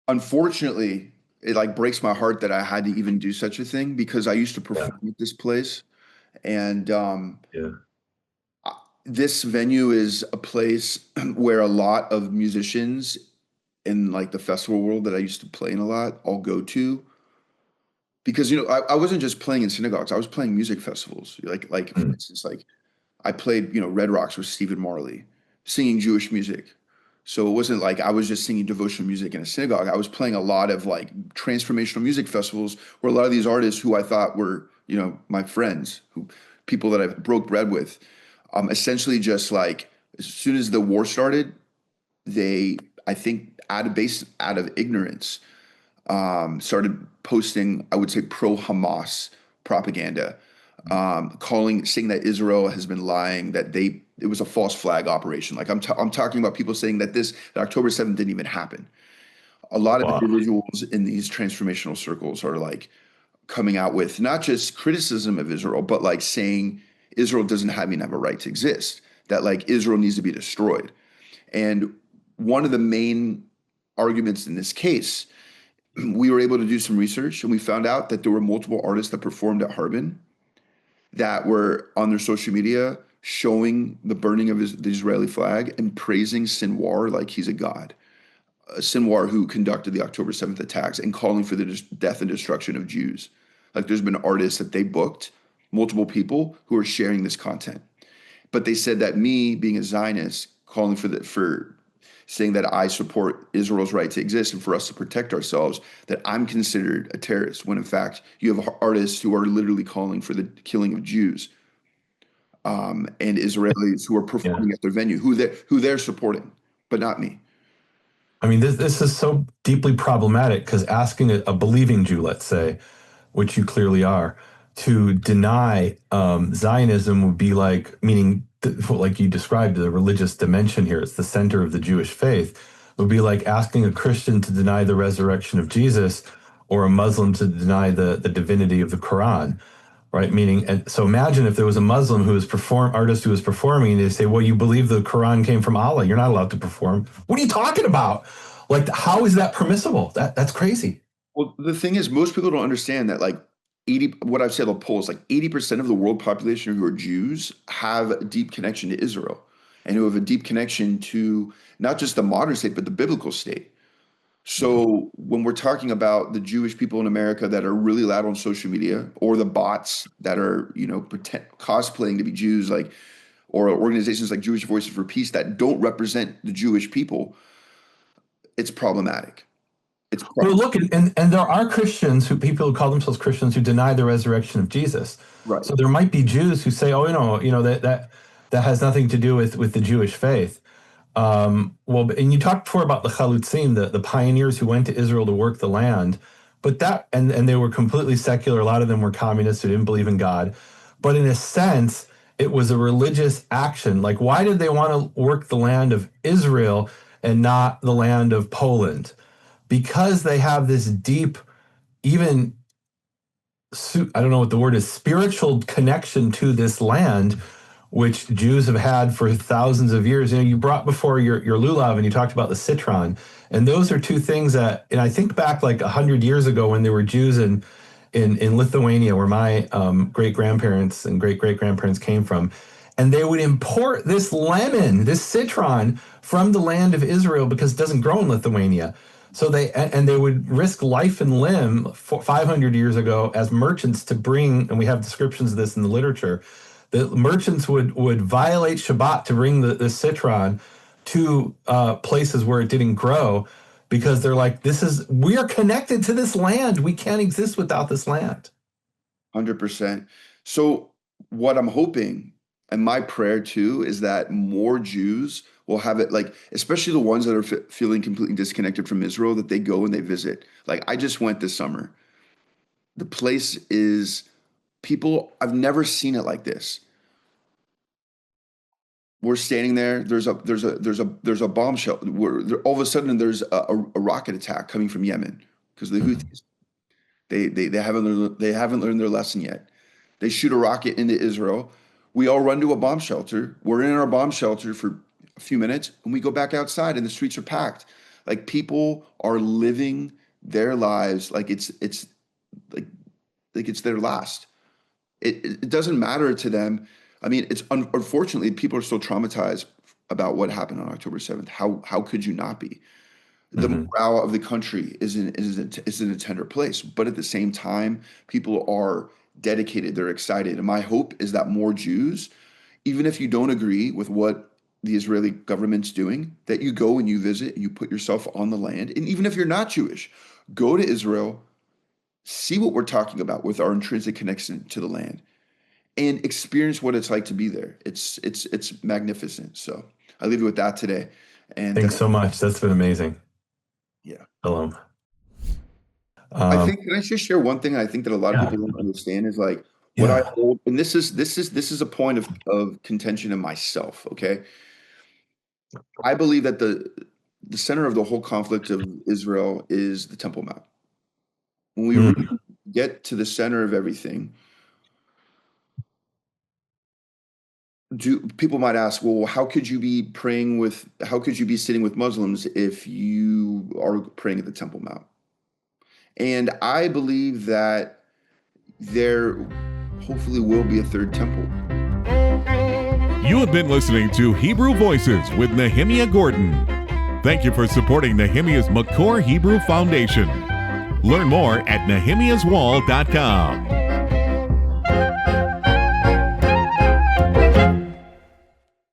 unfortunately, it, like, breaks my heart that I had to even do such a thing, because I used to Yeah, perform at this place, and yeah, this venue is a place where a lot of musicians in, like, the festival world that I used to play in a lot all go to, because I wasn't just playing in synagogues, I was playing music festivals, like for mm, instance, like, I played, Red Rocks with Stephen Marley, singing Jewish music. So it wasn't like I was just singing devotional music in a synagogue. I was playing a lot of, like, transformational music festivals where a lot of these artists who I thought were, my friends, people that I broke bread with, essentially just, like, as soon as the war started, I think, out of ignorance, started posting, I would say, pro-Hamas propaganda, saying that Israel has been lying, that it was a false flag operation. Like, I'm talking about people saying that October 7th didn't even happen. A lot of wow, individuals in these transformational circles are, like, coming out with not just criticism of Israel, but, like, saying Israel doesn't even have a right to exist. That, like, Israel needs to be destroyed. And one of the main arguments in this case, we were able to do some research, and we found out that there were multiple artists that performed at Harbin that were on their social media showing the burning of the Israeli flag and praising Sinwar like he's a god. Sinwar, who conducted the October 7th attacks, and calling for the death and destruction of Jews. Like, there's been artists that they booked, multiple people who are sharing this content. But they said that me, being a Zionist, calling for saying that I support Israel's right to exist and for us to protect ourselves, that I'm considered a terrorist, when in fact you have artists who are literally calling for the killing of Jews. and Israelis who are Yeah. performing at their venue, who they're supporting, but not me. I mean, this is so deeply problematic because asking a believing Jew, let's say, which you clearly are, to deny Zionism would be like, meaning, like you described, the religious dimension here, it's the center of the Jewish faith, would be like asking a Christian to deny the resurrection of Jesus or a Muslim to deny the divinity of the Quran. Right, meaning, and so imagine if there was a Muslim who was artist who was performing, and they say, "Well, you believe the Quran came from Allah. You're not allowed to perform." What are you talking about? Like, how is that permissible? That's crazy. Well, the thing is, most people don't understand that, like, what I've said on polls, like 80% of the world population who are Jews have a deep connection to Israel and who have a deep connection to not just the modern state, but the biblical state. So when we're talking about the Jewish people in America that are really loud on social media, or the bots that are, cosplaying to be Jews, like, or organizations like Jewish Voices for Peace that don't represent the Jewish people, it's problematic. Well, look, and there are Christians people who call themselves Christians who deny the resurrection of Jesus. Right. So there might be Jews who say, "Oh, that has nothing to do with the Jewish faith." Well, and you talked before about the Chalutzim, the pioneers who went to Israel to work the land, but and they were completely secular. A lot of them were communists who didn't believe in God. But in a sense, it was a religious action. Like, why did they want to work the land of Israel and not the land of Poland? Because they have this deep, even, I don't know what the word is, spiritual connection to this land, which Jews have had for thousands of years. You brought before your lulav, and you talked about the citron, and those are two things that, and I think back like 100 years ago when there were Jews in Lithuania, where my great grandparents and great great grandparents came from, and they would import this lemon, this citron, from the land of Israel because it doesn't grow in Lithuania. So they would risk life and limb 500 years ago as merchants to bring, and we have descriptions of this in the literature. The merchants would violate Shabbat to bring the citron to places where it didn't grow, because they're like, we are connected to this land. We can't exist without this land. 100%. So what I'm hoping, and my prayer too, is that more Jews will have it, like, especially the ones that are feeling completely disconnected from Israel, that they go and they visit. Like, I just went this summer. The place is, I've never seen it like this. We're standing there. There's a bomb shelter. All of a sudden there's a rocket attack coming from Yemen because of the Houthis. They haven't learned their lesson yet. They shoot a rocket into Israel. We all run to a bomb shelter. We're in our bomb shelter for a few minutes, and we go back outside, and the streets are packed. Like, people are living their lives like it's their last. It doesn't matter to them. I mean, it's unfortunately, people are still traumatized about what happened on October 7th. How could you not be? The morale of the country is in a tender place, but at the same time, people are dedicated. They're excited, and my hope is that more Jews, even if you don't agree with what the Israeli government's doing, that you go and you visit and you put yourself on the land, and even if you're not Jewish, go to Israel, see what we're talking about with our intrinsic connection to the land, and experience what it's like to be there. It's magnificent. So I leave you with that today. And thanks so much. That's been amazing. Yeah. Shalom. I think, can I just share one thing I think that a lot of people don't understand is, like, what I hold, and this is a point of contention in myself. Okay. I believe that the center of the whole conflict of Israel is the Temple Mount. When we really get to the center of everything, people might ask, well, how could you be sitting with Muslims if you are praying at the Temple Mount? And I believe that there hopefully will be a third temple. You have been listening to Hebrew Voices with Nehemia Gordon. Thank you for supporting Nehemia's Makor Hebrew Foundation. Learn more at nehemiaswall.com.